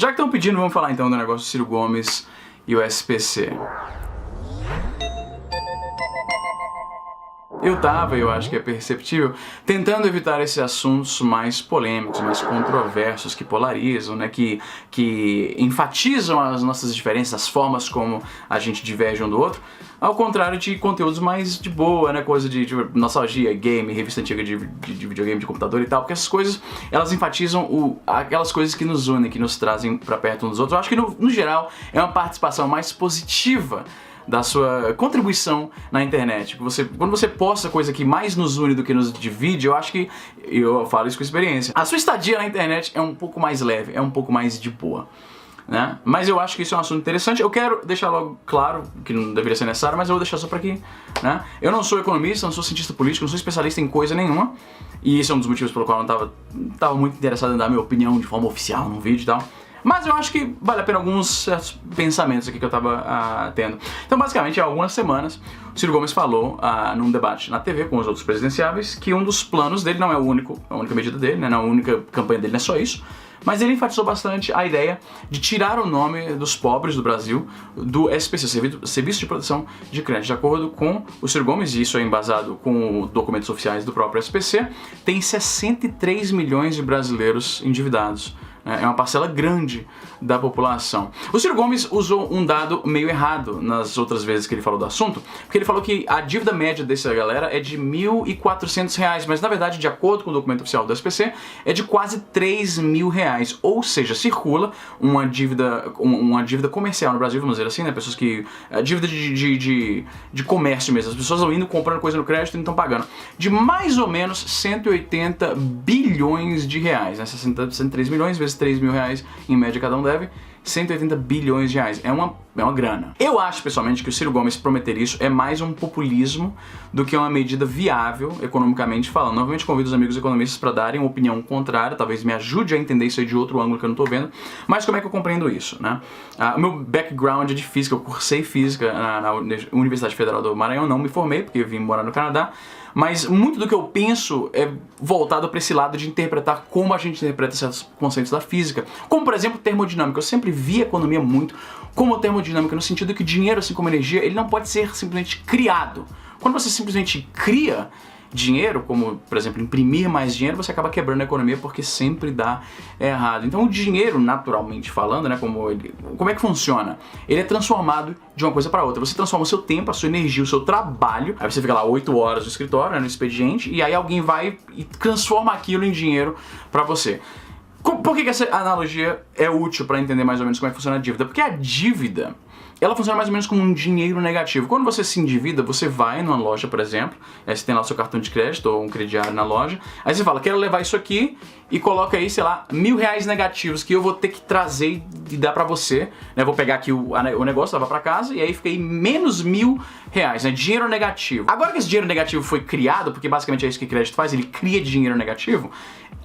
Já que estão pedindo, vamos falar então do negócio do Ciro Gomes e o SPC. Eu acho que é perceptível, tentando evitar esses assuntos mais polêmicos, mais controversos, que polarizam, né, que enfatizam as nossas diferenças, as formas como a gente diverge um do outro, ao contrário de conteúdos mais de boa, né, coisa de nostalgia, game, revista antiga de videogame, de computador e tal, porque essas coisas, elas enfatizam aquelas coisas que nos unem, que nos trazem pra perto uns dos outros. Eu acho que no geral é uma participação mais positiva da sua contribuição na internet. Quando você posta coisa que mais nos une do que nos divide, eu acho que, eu falo isso com experiência, a sua estadia na internet é um pouco mais leve, é um pouco mais de boa, né? Mas eu acho que isso é um assunto interessante. Eu quero deixar logo claro, que não deveria ser necessário, mas eu vou deixar só pra aqui, né? Eu não sou economista, não sou cientista político, não sou especialista em coisa nenhuma, e esse é um dos motivos pelo qual eu não tava muito interessado em dar minha opinião de forma oficial num vídeo e tal. Mas eu acho que vale a pena alguns certos pensamentos aqui que eu tava tendo. Então, basicamente, há algumas semanas, o Ciro Gomes falou num debate na TV com os outros presidenciáveis que um dos planos dele, não é a única medida dele, né, não é a única campanha dele, não é só isso, mas ele enfatizou bastante a ideia de tirar o nome dos pobres do Brasil do SPC, Serviço de Proteção de Crédito. De acordo com o Ciro Gomes, e isso é embasado com documentos oficiais do próprio SPC, tem 63 milhões de brasileiros endividados. É uma parcela grande da população. O Ciro Gomes usou um dado meio errado nas outras vezes que ele falou do assunto, porque ele falou que a dívida média dessa galera é de R$ 1.400, mas na verdade, de acordo com o documento oficial do SPC, é de quase R$ 3.000, ou seja, circula uma dívida comercial no Brasil, vamos dizer assim, né? Pessoas que... dívida de comércio mesmo, as pessoas vão indo comprando coisa no crédito e não estão pagando, de mais ou menos 180 bilhões de reais, né? 63 milhões vezes 3 mil reais, em média cada um deve, 180 bilhões de reais. É uma grana. Eu acho, pessoalmente, que o Ciro Gomes prometer isso é mais um populismo do que uma medida viável, economicamente falando. Novamente convido os amigos economistas para darem uma opinião contrária, talvez me ajude a entender isso aí de outro ângulo que eu não tô vendo, mas como é que eu compreendo isso, né? O meu background é de física, eu cursei física na Universidade Federal do Maranhão, não me formei, porque eu vim morar no Canadá, mas muito do que eu penso é voltado para esse lado de interpretar como a gente interpreta certos conceitos da física. Como, por exemplo, termodinâmica. Eu sempre vi a economia muito como termodinâmica, no sentido que dinheiro, assim como energia, ele não pode ser simplesmente criado. Quando você simplesmente cria dinheiro, como, por exemplo, imprimir mais dinheiro, você acaba quebrando a economia porque sempre dá errado. Então o dinheiro, naturalmente falando, né, como é que funciona? Ele é transformado de uma coisa para outra. Você transforma o seu tempo, a sua energia, o seu trabalho, aí você fica lá 8 horas no escritório, né, no expediente, e aí alguém vai e transforma aquilo em dinheiro para você. Por que essa analogia é útil para entender mais ou menos como é que funciona a dívida? Porque a dívida, ela funciona mais ou menos como um dinheiro negativo. Quando você se endivida, você vai numa loja, por exemplo, aí você tem lá o seu cartão de crédito ou um crediário na loja, aí você fala, quero levar isso aqui e coloca aí, sei lá, R$1.000 negativos que eu vou ter que trazer e dar pra você, né? Vou pegar aqui o negócio, levar pra casa e aí fica aí menos R$1.000, né? Dinheiro negativo. Agora que esse dinheiro negativo foi criado, porque basicamente é isso que o crédito faz, ele cria dinheiro negativo,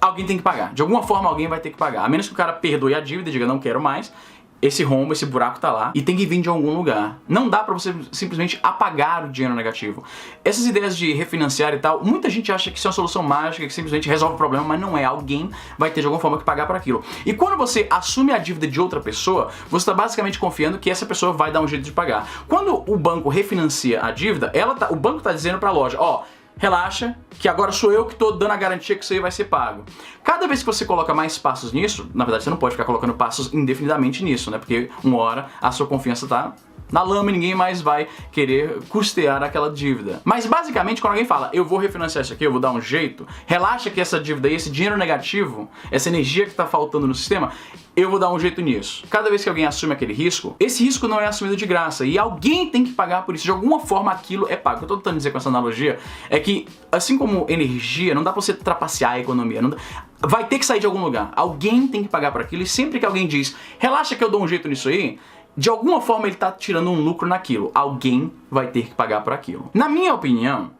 alguém tem que pagar. De alguma forma alguém vai ter que pagar. A menos que o cara perdoe a dívida e diga, não quero mais, esse rombo, esse buraco tá lá e tem que vir de algum lugar. Não dá pra você simplesmente apagar o dinheiro negativo. Essas ideias de refinanciar e tal, muita gente acha que isso é uma solução mágica, que simplesmente resolve o problema, mas não é. Alguém vai ter de alguma forma que pagar por aquilo. E quando você assume a dívida de outra pessoa, você tá basicamente confiando que essa pessoa vai dar um jeito de pagar. Quando o banco refinancia a dívida, o banco tá dizendo pra loja, ó, relaxa, que agora sou eu que tô dando a garantia que isso aí vai ser pago. Cada vez que você coloca mais passos nisso, na verdade você não pode ficar colocando passos indefinidamente nisso, né? Porque uma hora a sua confiança tá na lama e ninguém mais vai querer custear aquela dívida. Mas basicamente quando alguém fala, eu vou refinanciar isso aqui, eu vou dar um jeito, relaxa que essa dívida aí, esse dinheiro negativo, essa energia que tá faltando no sistema, eu vou dar um jeito nisso. Cada vez que alguém assume aquele risco, esse risco não é assumido de graça e alguém tem que pagar por isso. De alguma forma aquilo é pago. O que eu tô tentando dizer com essa analogia é que, assim como energia, não dá pra você trapacear a economia, não dá... vai ter que sair de algum lugar. Alguém tem que pagar por aquilo e sempre que alguém diz, relaxa que eu dou um jeito nisso aí, de alguma forma ele tá tirando um lucro naquilo. Alguém vai ter que pagar por aquilo. Na minha opinião,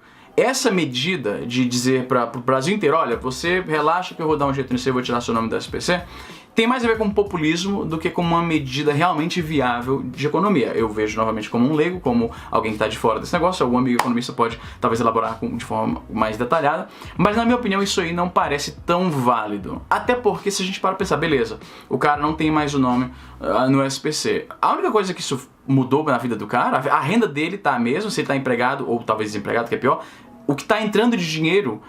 essa medida de dizer para o Brasil inteiro, olha, você relaxa que eu vou dar um jeito nisso, eu vou tirar seu nome do SPC, tem mais a ver com populismo do que com uma medida realmente viável de economia. Eu vejo novamente como um leigo, como alguém que está de fora desse negócio, algum amigo economista pode talvez elaborar de forma mais detalhada, mas na minha opinião isso aí não parece tão válido. Até porque se a gente para pensar, beleza, o cara não tem mais o nome no SPC. A única coisa que isso mudou na vida do cara, a renda dele tá a mesma, se ele tá empregado ou talvez desempregado, que é pior, o que tá entrando de dinheiro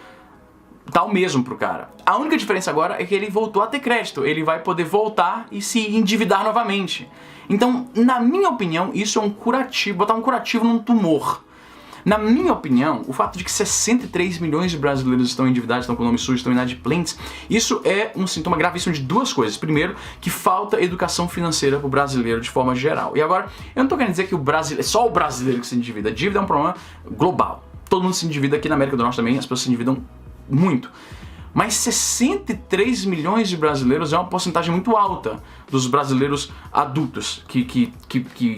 tá o mesmo pro cara. A única diferença agora é que ele voltou a ter crédito, ele vai poder voltar e se endividar novamente. Então, na minha opinião, isso é um curativo, botar um curativo num tumor. Na minha opinião, o fato de que 63 milhões de brasileiros estão endividados, estão com o nome sujo, estão inadimplentes, isso é um sintoma gravíssimo de duas coisas. Primeiro, que falta educação financeira pro brasileiro de forma geral. E agora, eu não tô querendo dizer que é só o brasileiro que se endivida. A dívida é um problema global. Todo mundo se endivida, aqui na América do Norte também, as pessoas se endividam muito. Mas 63 milhões de brasileiros é uma porcentagem muito alta dos brasileiros adultos que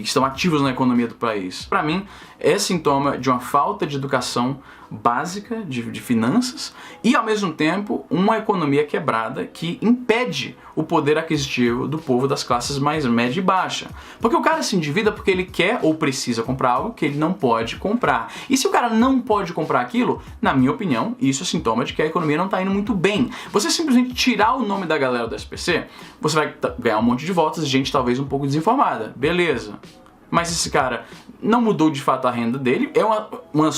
estão ativos na economia do país. Para mim, é sintoma de uma falta de educação básica de finanças e, ao mesmo tempo, uma economia quebrada que impede o poder aquisitivo do povo das classes mais média e baixa. Porque o cara se endivida porque ele quer ou precisa comprar algo que ele não pode comprar. E se o cara não pode comprar aquilo, na minha opinião, isso é sintoma de que a economia não está indo muito bem. Você simplesmente tirar o nome da galera do SPC, você vai ganhar um monte de votos, gente talvez um pouco desinformada. Beleza. Mas esse cara não mudou de fato a renda dele, é uma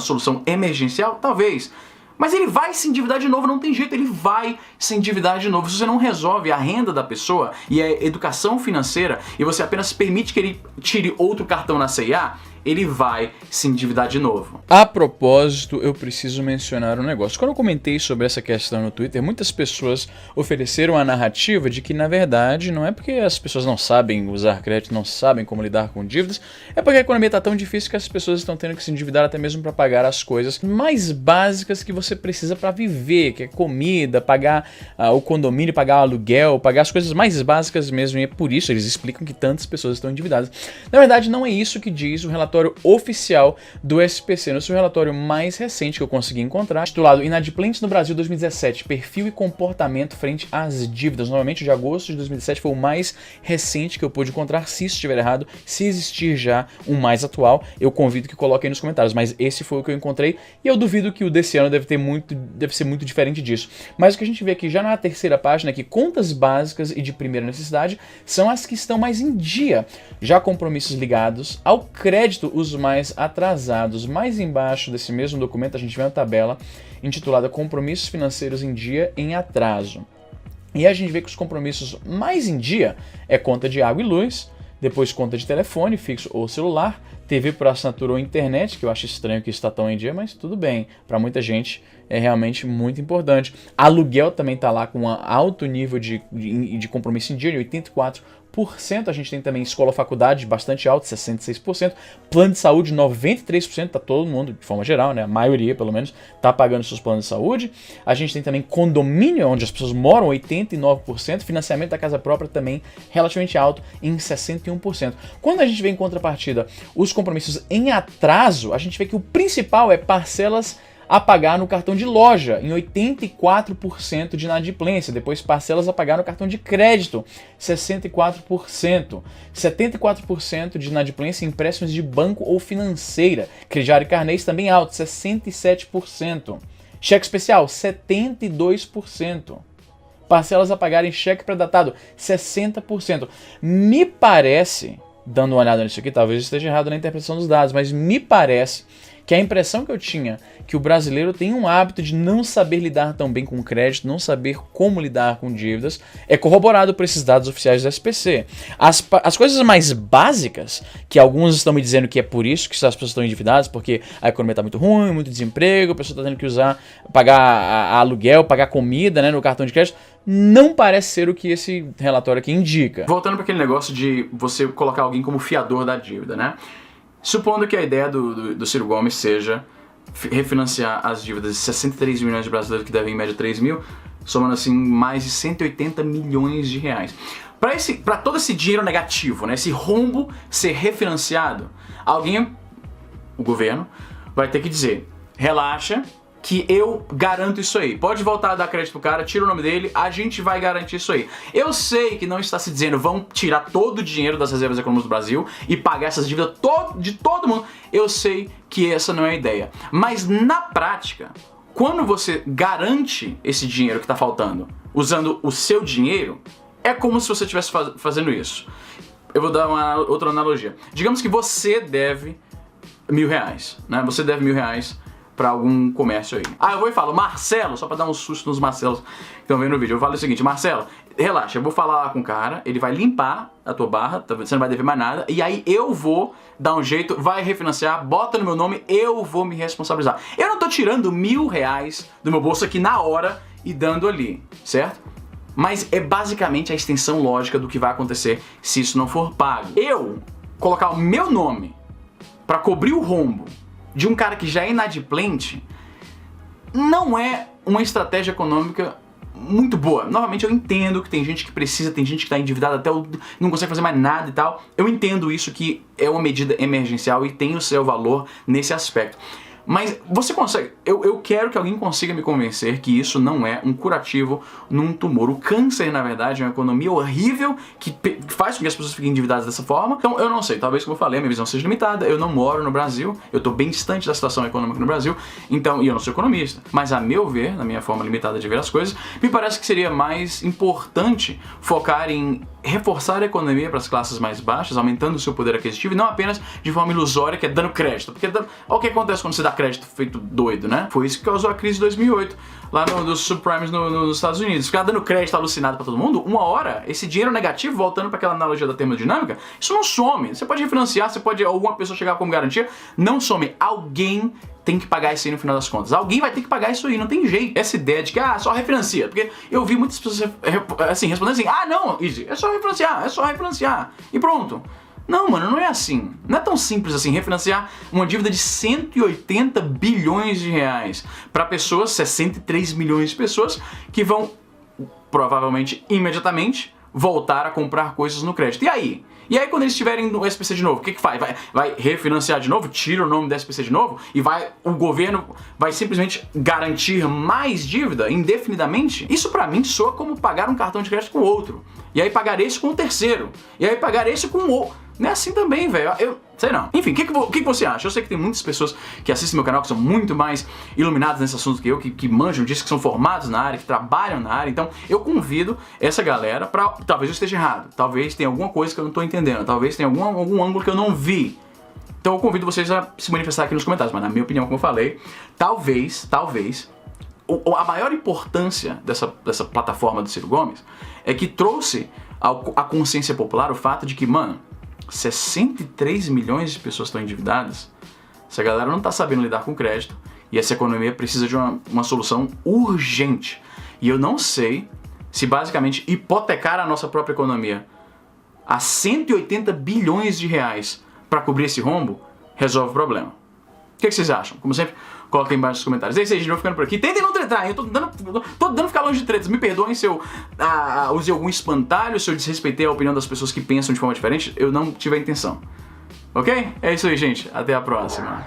solução emergencial? Talvez. Mas ele vai se endividar de novo, não tem jeito, ele vai se endividar de novo. Se você não resolve a renda da pessoa e a educação financeira, e você apenas permite que ele tire outro cartão na C&A, ele vai se endividar de novo. A propósito, eu preciso mencionar um negócio. Quando eu comentei sobre essa questão no Twitter, muitas pessoas ofereceram a narrativa de que, na verdade, não é porque as pessoas não sabem usar crédito, não sabem como lidar com dívidas, é porque a economia está tão difícil que as pessoas estão tendo que se endividar até mesmo para pagar as coisas mais básicas que você precisa para viver, que é comida, pagar o condomínio, pagar o aluguel, pagar as coisas mais básicas mesmo, e é por isso eles explicam que tantas pessoas estão endividadas. Na verdade, não é isso que diz o relatório oficial do SPC. No seu relatório mais recente que eu consegui encontrar, titulado Inadimplentes no Brasil 2017, perfil e comportamento frente às dívidas. Normalmente o de agosto de 2017 foi o mais recente que eu pude encontrar. Se isso estiver errado, se existir já um mais atual, eu convido que coloquem nos comentários, mas esse foi o que eu encontrei e eu duvido que o desse ano deve ser muito diferente disso. Mas o que a gente vê aqui já na terceira página é que contas básicas e de primeira necessidade são as que estão mais em dia. Já compromissos ligados ao crédito, os mais atrasados. Mais embaixo desse mesmo documento a gente vê uma tabela intitulada Compromissos Financeiros em Dia em Atraso. E a gente vê que os compromissos mais em dia é conta de água e luz, depois conta de telefone, fixo ou celular, TV por assinatura ou internet, que eu acho estranho que isso está tão em dia, mas tudo bem, para muita gente é realmente muito importante. Aluguel também está lá com um alto nível de compromisso em dia, de 84%. A gente tem também escola-faculdade bastante alto, 66%. Plano de saúde, 93%, tá todo mundo, de forma geral, né? A maioria, pelo menos, tá pagando seus planos de saúde. A gente tem também condomínio, onde as pessoas moram, 89%. Financiamento da casa própria também relativamente alto, em 61%. Quando a gente vê em contrapartida os compromissos em atraso, a gente vê que o principal é parcelas a pagar no cartão de loja, em 84% de inadimplência. Depois parcelas a pagar no cartão de crédito, 64%. 74% de inadimplência em empréstimos de banco ou financeira. Crediário e carnês também alto, 67%. Cheque especial, 72%. Parcelas a pagar em cheque pré-datado, 60%. Me parece, dando uma olhada nisso aqui, talvez esteja errado na interpretação dos dados, mas me parece que a impressão que eu tinha que o brasileiro tem um hábito de não saber lidar tão bem com crédito, não saber como lidar com dívidas, é corroborado por esses dados oficiais do SPC. As coisas mais básicas, que alguns estão me dizendo que é por isso que as pessoas estão endividadas, porque a economia está muito ruim, muito desemprego, a pessoa está tendo que pagar aluguel, pagar comida, né, no cartão de crédito, não parece ser o que esse relatório aqui indica. Voltando para aquele negócio de você colocar alguém como fiador da dívida, né? Supondo que a ideia do Ciro Gomes seja refinanciar as dívidas de 63 milhões de brasileiros que devem em média 3 mil, somando assim mais de 180 milhões de reais. Para todo esse dinheiro negativo, né, esse rombo ser refinanciado, o governo vai ter que dizer: relaxa, que eu garanto isso aí. Pode voltar a dar crédito pro cara, tira o nome dele, a gente vai garantir isso aí. Eu sei que não está se dizendo, vão tirar todo o dinheiro das reservas econômicas do Brasil e pagar essas dívidas de todo mundo. Eu sei que essa não é a ideia. Mas na prática, quando você garante esse dinheiro que está faltando usando o seu dinheiro, é como se você estivesse fazendo isso. Eu vou dar uma outra analogia. Digamos que você deve R$1.000, né? Você deve R$1.000 pra algum comércio aí. Eu vou e falo, Marcelo, só pra dar um susto nos Marcelos que estão vendo o vídeo, eu falo o seguinte, Marcelo, relaxa, eu vou falar lá com o cara, ele vai limpar a tua barra, você não vai dever mais nada, e aí eu vou dar um jeito, vai refinanciar, bota no meu nome, eu vou me responsabilizar. Eu não tô tirando R$1.000 do meu bolso aqui na hora e dando ali, certo? Mas é basicamente a extensão lógica do que vai acontecer se isso não for pago. Eu colocar o meu nome pra cobrir o rombo de um cara que já é inadimplente não é uma estratégia econômica muito boa. Novamente, eu entendo que tem gente que precisa, tem gente que está endividada até não consegue fazer mais nada e tal. Eu entendo isso, que é uma medida emergencial e tem o seu valor nesse aspecto. Mas você consegue, eu quero que alguém consiga me convencer que isso não é um curativo num tumor. O câncer, na verdade, é uma economia horrível que faz com que as pessoas fiquem endividadas dessa forma. Então, eu não sei, talvez, como eu falei, a minha visão seja limitada. Eu não moro no Brasil, eu estou bem distante da situação econômica no Brasil, então, e eu não sou economista. Mas, a meu ver, na minha forma limitada de ver as coisas, me parece que seria mais importante focar em reforçar a economia para as classes mais baixas, aumentando o seu poder aquisitivo, e não apenas de forma ilusória, que é dando crédito. Porque olha o que acontece quando você dá crédito feito doido, né? Foi isso que causou a crise de 2008, lá dos subprimes nos Estados Unidos. Ficar dando crédito alucinado para todo mundo, uma hora, esse dinheiro negativo, voltando para aquela analogia da termodinâmica, isso não some. Você pode refinanciar, você pode alguma pessoa chegar como garantia, não some. Alguém tem que pagar isso aí no final das contas. Alguém vai ter que pagar isso aí, não tem jeito. Essa ideia de que, só refinancia. Porque eu vi muitas pessoas assim, respondendo assim, não, Easy, é só refinanciar. E pronto. Não, mano, não é assim. Não é tão simples assim, refinanciar uma dívida de 180 bilhões de reais para pessoas, 63 milhões de pessoas, que vão, provavelmente, imediatamente, voltar a comprar coisas no crédito. E aí? E aí quando eles tiverem no SPC de novo, o que faz? Vai refinanciar de novo, tira o nome do SPC de novo e o governo vai simplesmente garantir mais dívida indefinidamente? Isso pra mim soa como pagar um cartão de crédito com outro. E aí pagar esse com o terceiro. E aí pagar esse com o outro. Não é assim também, velho. Eu sei não. Enfim, o que você acha? Eu sei que tem muitas pessoas que assistem meu canal que são muito mais iluminadas nesse assunto que eu, que manjam disso, que são formados na área, que trabalham na área. Então, eu convido essa galera pra... Talvez eu esteja errado. Talvez tenha alguma coisa que eu não tô entendendo. Talvez tenha algum ângulo que eu não vi. Então, eu convido vocês a se manifestar aqui nos comentários. Mas, na minha opinião, como eu falei, talvez... A maior importância dessa plataforma do Ciro Gomes é que trouxe à consciência popular o fato de que, mano, 63 milhões de pessoas estão endividadas, essa galera não está sabendo lidar com crédito e essa economia precisa de uma solução urgente. E eu não sei se basicamente hipotecar a nossa própria economia a 180 bilhões de reais para cobrir esse rombo resolve o problema. O que vocês acham? Como sempre, coloquem aí embaixo nos comentários. É isso aí, gente, eu vou ficando por aqui. Tentem não tretar, hein? Eu tô dando ficar longe de tretas. Me perdoem se eu usei algum espantalho, se eu desrespeitei a opinião das pessoas que pensam de forma diferente. Eu não tive a intenção. Ok? É isso aí, gente. Até a próxima.